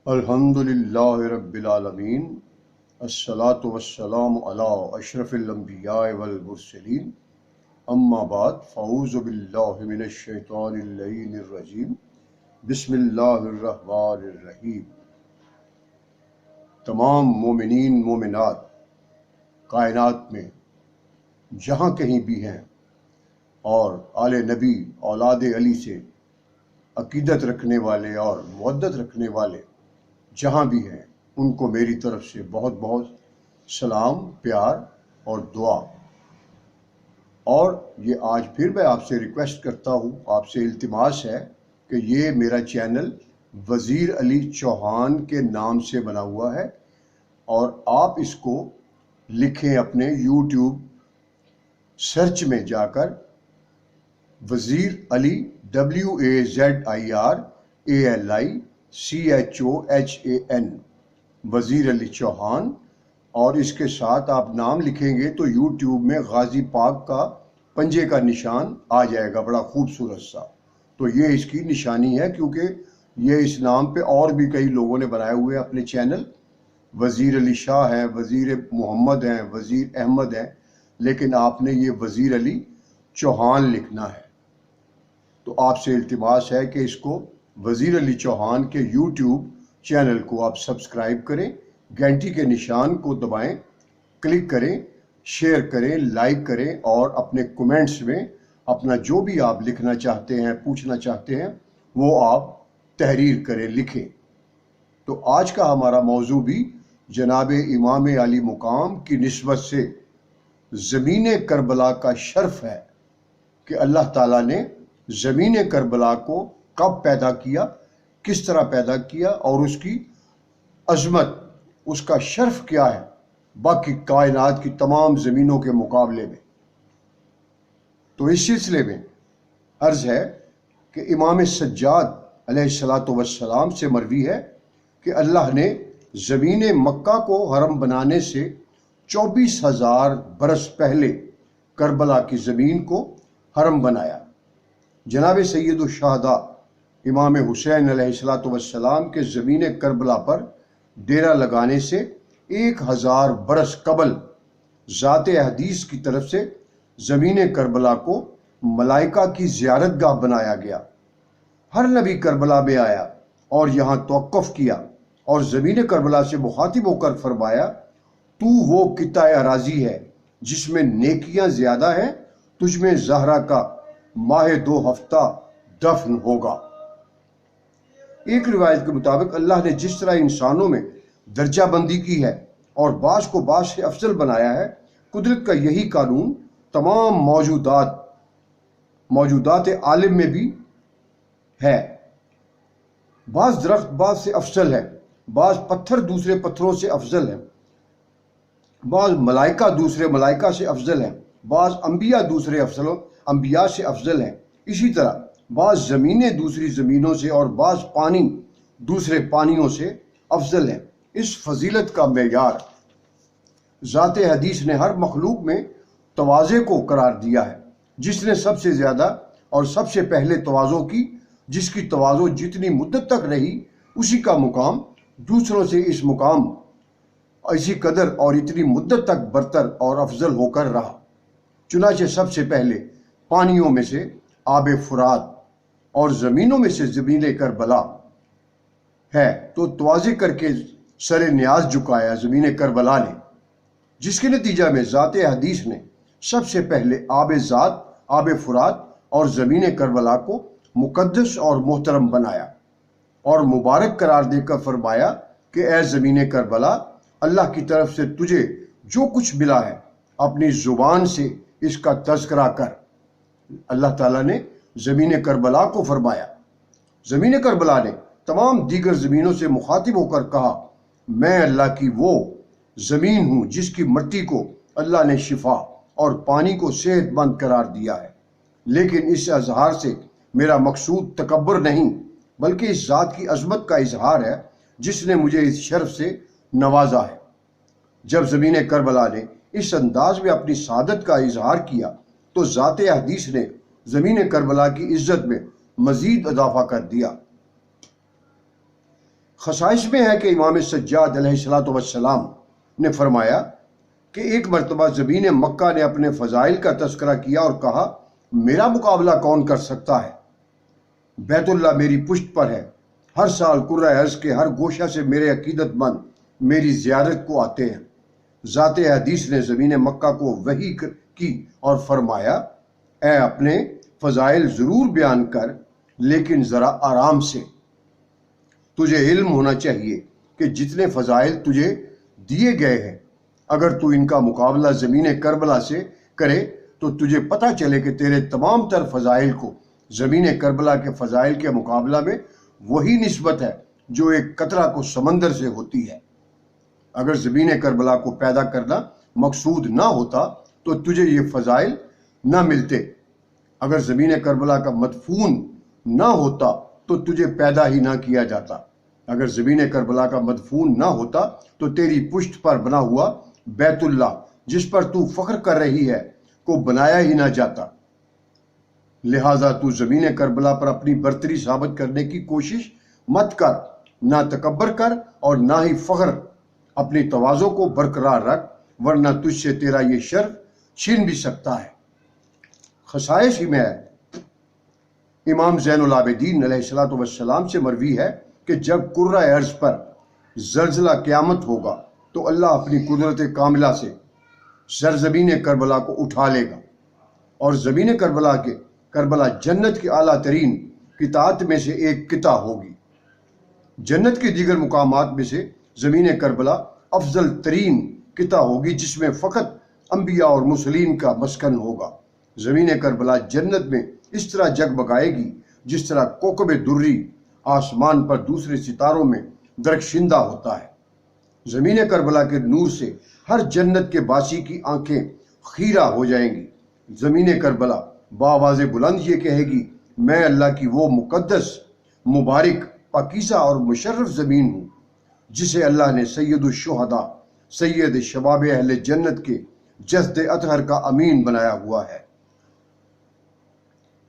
الحمدللہ رب العالمین، الصلاۃ والسلام علی اشرف الانبیاء والمرسلین، اما بعد فاعوذ باللہ من الشیطان اللعین الرجیم، بسم اللہ الرحمن الرحیم۔ تمام مومنین مومنات کائنات میں جہاں کہیں بھی ہیں اور آل نبی اولاد علی سے عقیدت رکھنے والے اور مودت رکھنے والے جہاں بھی ہیں، ان کو میری طرف سے بہت بہت سلام، پیار اور دعا۔ اور یہ آج پھر میں آپ سے ریکویسٹ کرتا ہوں، آپ سے التماس ہے کہ یہ میرا چینل وزیر علی چوہان کے نام سے بنا ہوا ہے، اور آپ اس کو لکھیں اپنے یوٹیوب سرچ میں جا کر، وزیر علی WAZIRALICHOHAN، وزیر علی چوہان، اور اس کے ساتھ آپ نام لکھیں گے تو یوٹیوب میں غازی پاک کا پنجے کا نشان آ جائے گا، بڑا خوبصورت سا۔ تو یہ اس کی نشانی ہے، کیونکہ یہ اس نام پہ اور بھی کئی لوگوں نے بنائے ہوئے اپنے چینل، وزیر علی شاہ ہیں، وزیر محمد ہیں، وزیر احمد ہیں، لیکن آپ نے یہ وزیر علی چوہان لکھنا ہے۔ تو آپ سے التماس ہے کہ اس کو وزیر علی چوہان کے یوٹیوب چینل کو آپ سبسکرائب کریں، گھنٹی کے نشان کو دبائیں، کلک کریں، شیئر کریں، لائک کریں، اور اپنے کومنٹس میں اپنا جو بھی آپ لکھنا چاہتے ہیں، پوچھنا چاہتے ہیں، وہ آپ تحریر کریں، لکھیں۔ تو آج کا ہمارا موضوع بھی جناب امام علی مقام کی نسبت سے زمین کربلا کا شرف ہے کہ اللہ تعالیٰ نے زمین کربلا کو کب پیدا کیا، کس طرح پیدا کیا، اور اس کی عظمت، اس کا شرف کیا ہے باقی کائنات کی تمام زمینوں کے مقابلے میں۔ تو اس سلسلے میں عرض ہے کہ امام سجاد علیہ السلام سے مروی ہے کہ اللہ نے زمین مکہ کو حرم بنانے سے 24,000 برس پہلے کربلا کی زمین کو حرم بنایا۔ جناب سید الشہداء امام حسین علیہ السلام کے زمین کربلا پر ڈیرا لگانے سے 1000 برس قبل ذات حدیث کی طرف سے زمین کربلا کو ملائکہ کی زیارت گاہ بنایا گیا۔ ہر نبی کربلا میں آیا اور یہاں توقف کیا اور زمین کربلا سے مخاطب ہو کر فرمایا، تو وہ قطع اراضی ہے جس میں نیکیاں زیادہ ہیں، تجھ میں زہرا کا ماہ 2 ہفتہ دفن ہوگا۔ ایک روایت کے مطابق اللہ نے جس طرح انسانوں میں درجہ بندی کی ہے اور بعض کو بعض سے افضل بنایا ہے، قدرت کا یہی قانون تمام موجودات عالم میں بھی ہے۔ بعض درخت بعض سے افضل ہے، بعض پتھر دوسرے پتھروں سے افضل ہیں، بعض ملائکہ دوسرے ملائکہ سے افضل ہیں، بعض انبیاء دوسرے انبیاء سے افضل ہیں۔ اسی طرح بعض زمینیں دوسری زمینوں سے اور بعض پانی دوسرے پانیوں سے افضل ہیں۔ اس فضیلت کا معیار ذات حدیث نے ہر مخلوق میں تواضع کو قرار دیا ہے۔ جس نے سب سے زیادہ اور سب سے پہلے تواضع کی، جس کی تواضع جتنی مدت تک رہی، اسی کا مقام دوسروں سے اس مقام اسی قدر اور اتنی مدت تک برتر اور افضل ہو کر رہا۔ چنانچہ سب سے پہلے پانیوں میں سے آب فرات اور زمینوں میں سے زمین کربلا ہے، تو تواضع کر کے سر نیاز جھکایا زمین کربلا نے، جس کے نتیجہ میں ذات حدیث نے سب سے پہلے آب ذات، آب فرات اور زمین کربلا کو مقدس اور محترم بنایا اور مبارک قرار دے کر فرمایا کہ اے زمین کربلا، اللہ کی طرف سے تجھے جو کچھ ملا ہے اپنی زبان سے اس کا تذکرہ کر۔ اللہ تعالیٰ نے زمین کربلا کو فرمایا۔ زمین کربلا نے تمام دیگر زمینوں سے مخاطب ہو کر کہا، میں اللہ کی وہ زمین ہوں جس کی مٹی کو اللہ نے شفا اور پانی کو صحت مند قرار دیا ہے، لیکن اس اظہار سے میرا مقصود تکبر نہیں، بلکہ اس ذات کی عظمت کا اظہار ہے جس نے مجھے اس شرف سے نوازا ہے۔ جب زمین کربلا نے اس انداز میں اپنی سعادت کا اظہار کیا تو ذات حدیث نے زمین کربلا کی عزت میں مزید اضافہ کر دیا۔ خصائص میں ہے کہ امام سجاد علیہ السلام نے فرمایا کہ ایک مرتبہ زمین مکہ نے اپنے فضائل کا تذکرہ کیا اور کہا میرا مقابلہ کون کر سکتا ہے؟ بیت اللہ میری پشت پر ہے، ہر سال قرۂ ارض کے ہر گوشہ سے میرے عقیدت مند میری زیارت کو آتے ہیں۔ ذات حدیث نے زمین مکہ کو وحی کی اور فرمایا اے اپنے فضائل ضرور بیان کر لیکن ذرا آرام سے۔ تجھے علم ہونا چاہیے کہ جتنے فضائل تجھے دیے گئے ہیں اگر تو ان کا مقابلہ زمین کربلا سے کرے تو تجھے پتہ چلے کہ تیرے تمام تر فضائل کو زمین کربلا کے فضائل کے مقابلہ میں وہی نسبت ہے جو ایک قطرہ کو سمندر سے ہوتی ہے۔ اگر زمین کربلا کو پیدا کرنا مقصود نہ ہوتا تو تجھے یہ فضائل نہ ملتے، اگر زمین کربلا کا مدفون نہ ہوتا تو تجھے پیدا ہی نہ کیا جاتا، اگر زمین کربلا کا مدفون نہ ہوتا تو تیری پشت پر بنا ہوا بیت اللہ جس پر تو فخر کر رہی ہے کو بنایا ہی نہ جاتا۔ لہٰذا تو زمین کربلا پر اپنی برتری ثابت کرنے کی کوشش مت کر، نہ تکبر کر اور نہ ہی فخر، اپنی تواضع کو برقرار رکھ ورنہ تجھ سے تیرا یہ شرف چھین بھی سکتا ہے۔ خصائص ہی میں ہے امام زین العابدین علیہ السلام سے مروی ہے کہ جب قرۂ ارض پر زلزلہ قیامت ہوگا تو اللہ اپنی قدرت کاملہ سے سرزمین کربلا کو اٹھا لے گا اور زمین کربلا جنت کی اعلیٰ ترین قطعات میں سے ایک قطع ہوگی۔ جنت کے دیگر مقامات میں سے زمین کربلا افضل ترین قطع ہوگی جس میں فقط انبیاء اور مرسلین کا مسکن ہوگا۔ زمین کربلا جنت میں اس طرح جگمگائے گی جس طرح کوکب دری آسمان پر دوسرے ستاروں میں درخشندہ ہوتا ہے۔ زمین کربلا کے نور سے ہر جنت کے باسی کی آنکھیں خیرہ ہو جائیں گی۔ زمین کربلا بآواز بلند یہ کہے گی میں اللہ کی وہ مقدس، مبارک، پاکیزہ اور مشرف زمین ہوں جسے اللہ نے سید الشہداء، سید شباب اہل جنت کے جسد اطہر کا امین بنایا ہوا ہے۔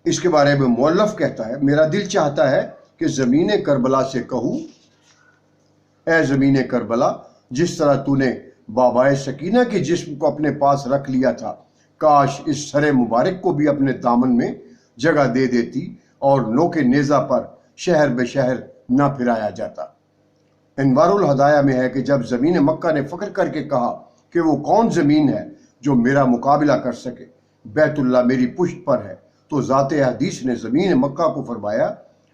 اس کے بارے میں مؤلف کہتا ہے میرا دل چاہتا ہے کہ زمین کربلا سے کہوں اے زمین کربلا جس طرح تو نے بابائے سکینہ کے جسم کو اپنے پاس رکھ لیا تھا کاش اس سر مبارک کو بھی اپنے دامن میں جگہ دے دیتی اور نوک نیزہ پر شہر بے شہر نہ پھرایا جاتا۔ انوار الہدایہ میں ہے کہ جب زمین مکہ نے فخر کر کے کہا کہ وہ کون زمین ہے جو میرا مقابلہ کر سکے، بیت اللہ میری پشت پر ہے، تو ذات حدیث نے زمین مکہ کو فرمایا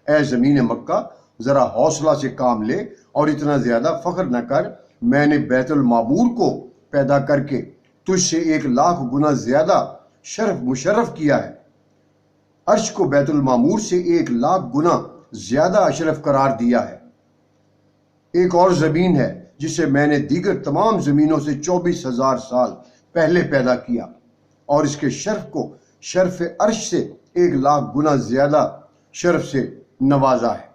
اے زمین مکہ ذرا حوصلہ سے کام لے اور اتنا زیادہ فخر نہ کر، میں نے بیت المعمور کو پیدا کر کے تجھ سے 1,00,000 گنا زیادہ شرف مشرف کیا ہے۔ عرش کو بیت المعمور سے 1,00,000 گنا زیادہ اشرف قرار دیا ہے۔ ایک اور زمین ہے جسے میں نے دیگر تمام زمینوں سے 24,000 سال پہلے پیدا کیا اور اس کے شرف کو شرف عرش سے 1,00,000 گنا زیادہ شرف سے نوازا ہے۔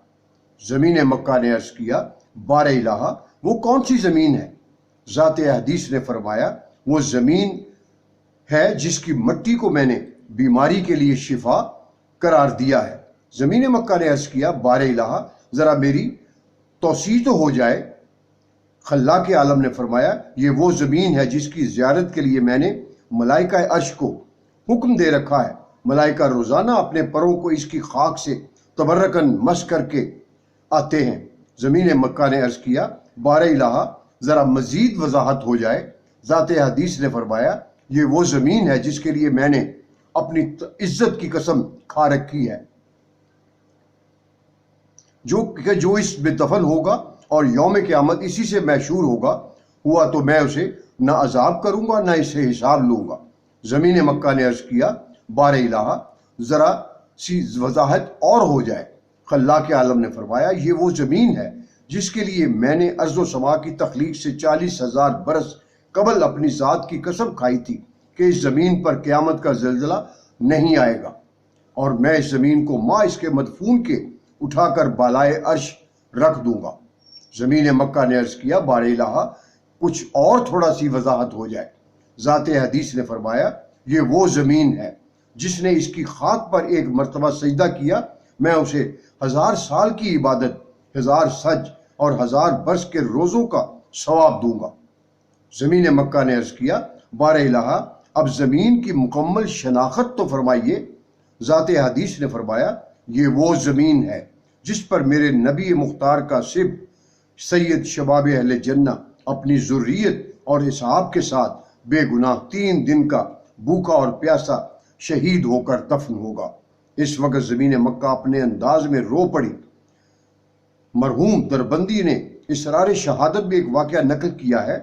زمین مکہ نے عرض کیا بار الہ وہ کون سی زمین ہے؟ ذات حدیث نے فرمایا وہ زمین ہے جس کی مٹی کو میں نے بیماری کے لیے شفا قرار دیا ہے۔ زمین مکہ نے عرض کیا بار الہ ذرا میری توسیع تو ہو جائے۔ خلاق عالم نے فرمایا یہ وہ زمین ہے جس کی زیارت کے لیے میں نے ملائکہ عرش کو حکم دے رکھا ہے۔ ملائکہ روزانہ اپنے پروں کو اس کی خاک سے تبرکن مس کر کے آتے ہیں۔ زمین مکہ نے عرض کیا بار الہ ذرا مزید وضاحت ہو جائے۔ ذات حدیث نے فرمایا یہ وہ زمین ہے جس کے لیے میں نے اپنی عزت کی قسم کھا رکھی ہے جو اس میں دفن ہوگا اور یوم قیامت اسی سے محشور ہوگا، ہوا تو میں اسے نہ عذاب کروں گا نہ اسے حساب لوں گا۔ زمین مکہ نے عرض کیا بار الہ ذرا سی وضاحت اور ہو جائے۔ خلاق عالم نے فرمایا یہ وہ زمین ہے جس کے لیے میں نے ارض و سما کی تخلیق سے 40,000 برس قبل اپنی ذات کی قسم کھائی تھی کہ اس زمین پر قیامت کا زلزلہ نہیں آئے گا اور میں اس زمین کو ماں اس کے مدفون کے اٹھا کر بالائے عرش رکھ دوں گا۔ زمین مکہ نے عرض کیا بار الہ کچھ اور تھوڑا سی وضاحت ہو جائے۔ ذات حدیث نے فرمایا یہ وہ زمین ہے جس نے اس کی خاک پر ایک مرتبہ سجدہ کیا، میں اسے 1000 سال کی عبادت، 1000 سج اور 1000 برس کے روزوں کا ثواب دوں گا۔ زمین مکہ نے عرض کیا، بار الہ اب زمین کی مکمل شناخت تو فرمائیے۔ ذات حدیث نے فرمایا، یہ وہ زمین ہے جس پر میرے نبی مختار کا سب سید شباب اہل جنہ اپنی ذریت اور اصحاب کے ساتھ بے گناہ 3 دن کا بھوکا اور پیاسا شہید ہو کر دفن ہوگا۔ اس وقت زمین مکہ اپنے انداز میں رو پڑی۔ مرحوم دربندی نے اسرار شہادت میں ایک واقعہ نقل کیا ہے،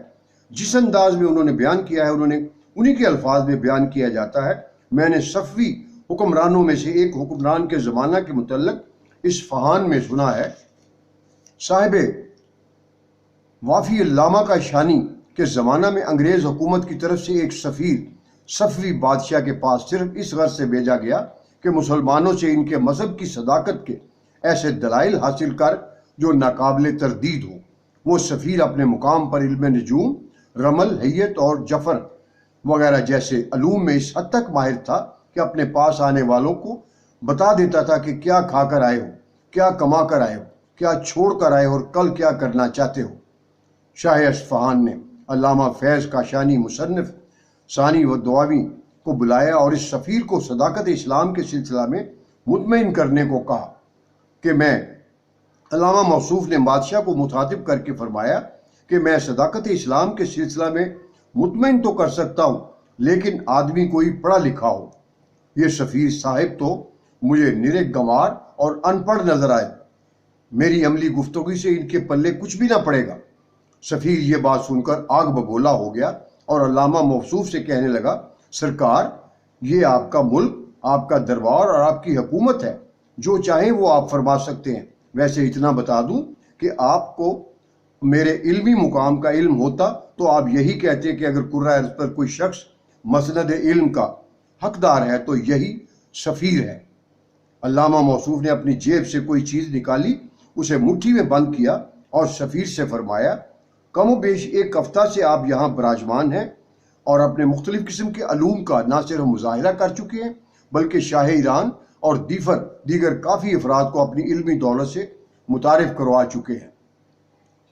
جس انداز میں انہوں نے بیان کیا ہے انہی کے الفاظ میں بیان کیا جاتا ہے۔ میں نے صفوی حکمرانوں میں سے ایک حکمران کے زمانہ کے متعلق اصفہان میں سنا ہے، صاحب وافی علامہ کا شانی کے زمانہ میں انگریز حکومت کی طرف سے ایک سفیر صفوی بادشاہ کے پاس صرف اس غرض سے بھیجا گیا کہ مسلمانوں سے ان کے مذہب کی صداقت کے ایسے دلائل حاصل کر جو ناقابل تردید ہو۔ وہ سفیر اپنے مقام پر علم نجوم، رمل، حیت اور جفر وغیرہ جیسے علوم میں اس حد تک ماہر تھا کہ اپنے پاس آنے والوں کو بتا دیتا تھا کہ کیا کھا کر آئے ہو، کیا کما کر آئے ہو، کیا چھوڑ کر آئے ہو اور کل کیا کرنا چاہتے ہو۔ شاہ اصفہان نے علامہ فیض کاشانی مصنف ثانی و دعاوی کو بلایا اور اس سفیر کو صداقت اسلام کے سلسلہ میں مطمئن کرنے کو کہا کہ میں علامہ موصوف نے بادشاہ کو مخاطب کر کے فرمایا کہ میں صداقت اسلام کے سلسلہ میں مطمئن تو کر سکتا ہوں، لیکن آدمی کوئی پڑھا لکھا ہو۔ یہ سفیر صاحب تو مجھے نرے گنوار اور ان پڑھ نظر آئے، میری عملی گفتگو سے ان کے پلے کچھ بھی نہ پڑے گا۔ سفیر یہ بات سن کر آگ بگولا ہو گیا اور علامہ موصوف سے کہنے لگا، سرکار، یہ آپ کا ملک، آپ کا دربار اور آپ کی حکومت ہے، جو چاہیں وہ آپ فرما سکتے ہیں۔ ویسے اتنا بتا دوں کہ آپ کو میرے علمی مقام کا علم ہوتا تو آپ یہی کہتے کہ اگر کرۂ ارض پر کوئی شخص مسند علم کا حقدار ہے تو یہی سفیر ہے۔ علامہ موصوف نے اپنی جیب سے کوئی چیز نکالی، اسے مٹھی میں بند کیا اور سفیر سے فرمایا، کم و بیش 1 ہفتہ سے آپ یہاں براجمان ہیں اور اپنے مختلف قسم کے علوم کا نہ صرف مظاہرہ کر چکے ہیں بلکہ شاہ ایران اور دیگر کافی افراد کو اپنی علمی دولت سے متعارف کروا چکے ہیں۔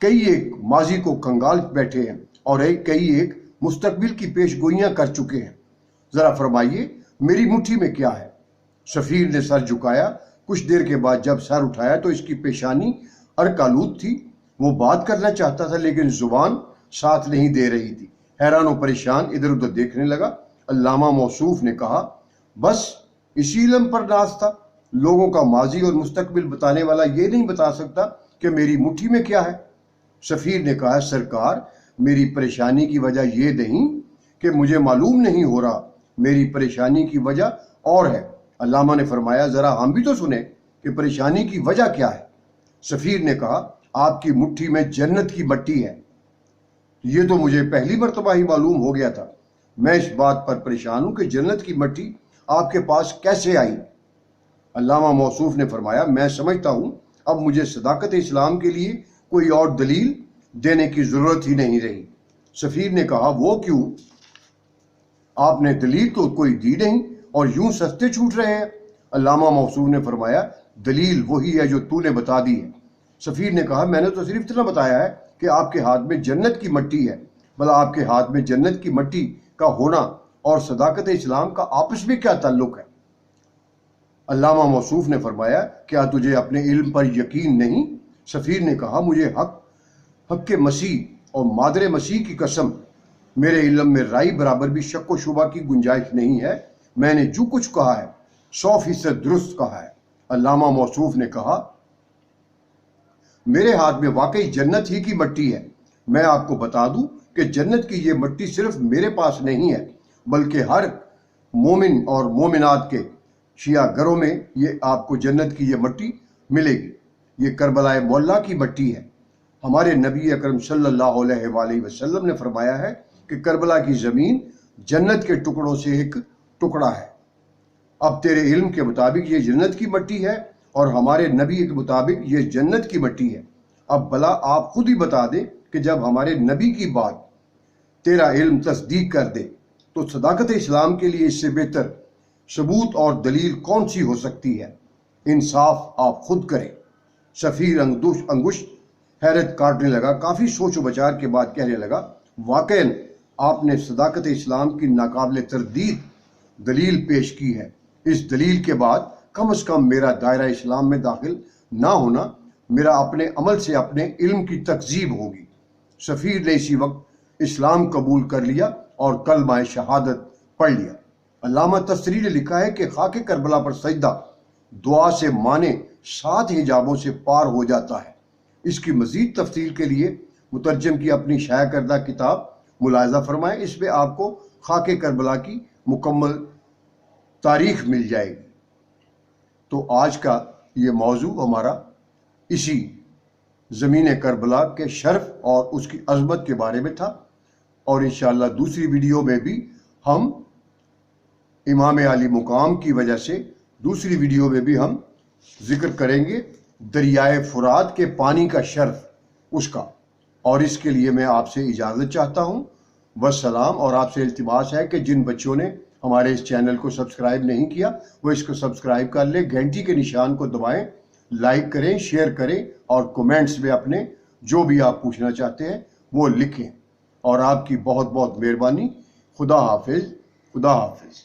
کئی ایک ماضی کو کنگال بیٹھے ہیں اور کئی ایک مستقبل کی پیش گوئیاں کر چکے ہیں۔ ذرا فرمائیے میری مٹھی میں کیا ہے؟ سفیر نے سر جھکایا۔ کچھ دیر کے بعد جب سر اٹھایا تو اس کی پیشانی عرق آلود تھی۔ وہ بات کرنا چاہتا تھا لیکن زبان ساتھ نہیں دے رہی تھی۔ حیران و پریشان ادھر ادھر دیکھنے لگا۔ علامہ موصوف نے کہا، بس اسی علم پر ناز تھا، لوگوں کا ماضی اور مستقبل بتانے والا یہ نہیں بتا سکتا کہ میری مٹھی میں کیا ہے؟ سفیر نے کہا، سرکار، میری پریشانی کی وجہ یہ نہیں کہ مجھے معلوم نہیں ہو رہا، میری پریشانی کی وجہ اور ہے۔ علامہ نے فرمایا، ذرا ہم بھی تو سنیں کہ پریشانی کی وجہ کیا ہے۔ سفیر نے کہا، آپ کی مٹھی میں جنت کی مٹی ہے۔ یہ تو مجھے پہلی مرتبہ ہی معلوم ہو گیا تھا۔ میں اس بات پر پریشان ہوں کہ جنت کی مٹی آپ کے پاس کیسے آئی؟ علامہ موصوف نے فرمایا، میں سمجھتا ہوں اب مجھے صداقت اسلام کے لیے کوئی اور دلیل دینے کی ضرورت ہی نہیں رہی۔ سفیر نے کہا، وہ کیوں؟ آپ نے دلیل تو کوئی دی نہیں اور یوں سستے چھوٹ رہے ہیں۔ علامہ موصوف نے فرمایا، دلیل وہی ہے جو تو نے بتا دی ہے۔ سفیر نے کہا، میں نے تو صرف اتنا بتایا ہے کہ آپ کے ہاتھ میں جنت کی مٹی ہے، بھلا آپ کے ہاتھ میں جنت کی مٹی کا ہونا اور صداقت اسلام کا آپس میں کیا تعلق ہے؟ علامہ موصوف نے فرمایا، کیا تجھے اپنے علم پر یقین نہیں؟ سفیر نے کہا، مجھے حق کے مسیح اور مادر مسیح کی قسم، میرے علم میں رائی برابر بھی شک و شبہ کی گنجائش نہیں ہے۔ میں نے جو کچھ کہا ہے 100% درست کہا ہے۔ علامہ موصوف نے کہا، میرے ہاتھ میں واقعی جنت ہی کی مٹی ہے۔ میں آپ کو بتا دوں کہ جنت کی یہ مٹی صرف میرے پاس نہیں ہے بلکہ ہر مومن اور مومنات کے شیعہ گھروں میں یہ آپ کو جنت کی یہ مٹی ملے گی۔ یہ کربلا معلیٰ کی مٹی ہے۔ ہمارے نبی اکرم صلی اللہ علیہ وآلہ وسلم نے فرمایا ہے کہ کربلا کی زمین جنت کے ٹکڑوں سے ایک ٹکڑا ہے۔ اب تیرے علم کے مطابق یہ جنت کی مٹی ہے اور ہمارے نبی کے مطابق یہ جنت کی مٹی ہے۔ اب بھلا آپ خود ہی بتا دیں کہ جب ہمارے نبی کی بات تیرا علم تصدیق کر دے تو صداقت اسلام کے لیے اس سے بہتر ثبوت اور دلیل کون سی ہو سکتی ہے؟ انصاف آپ خود کریں۔ سفیر انگشت حیرت کاٹنے لگا، کافی سوچ و بچار کے بعد کہنے لگا، واقعاً آپ نے صداقت اسلام کی ناقابل تردید دلیل پیش کی ہے۔ اس دلیل کے بعد کم از کم میرا دائرہ اسلام میں داخل نہ ہونا میرا اپنے عمل سے اپنے علم کی تکذیب ہوگی۔ سفیر نے اسی وقت اسلام قبول کر لیا اور کلمہ شہادت پڑھ لیا۔ علامہ تستری نے لکھا ہے کہ خاک کربلا پر سجدہ دعا سے معنی 7 حجابوں سے پار ہو جاتا ہے۔ اس کی مزید تفصیل کے لیے مترجم کی اپنی شائع کردہ کتاب ملاحظہ فرمائیں، اس میں آپ کو خاک کربلا کی مکمل تاریخ مل جائے گی۔ تو آج کا یہ موضوع ہمارا اسی زمین کربلا کے شرف اور اس کی عظمت کے بارے میں تھا، اور انشاءاللہ دوسری ویڈیو میں بھی ہم امام علی مقام کی وجہ سے دوسری ویڈیو میں بھی ہم ذکر کریں گے دریائے فرات کے پانی کا شرف اس کا، اور اس کے لیے میں آپ سے اجازت چاہتا ہوں۔ والسلام، اور آپ سے التماس ہے کہ جن بچوں نے ہمارے اس چینل کو سبسکرائب نہیں کیا وہ اس کو سبسکرائب کر لیں، گھنٹی کے نشان کو دبائیں، لائک کریں، شیئر کریں، اور کومنٹس میں اپنے جو بھی آپ پوچھنا چاہتے ہیں وہ لکھیں۔ اور آپ کی بہت بہت مہربانی۔ خدا حافظ، خدا حافظ۔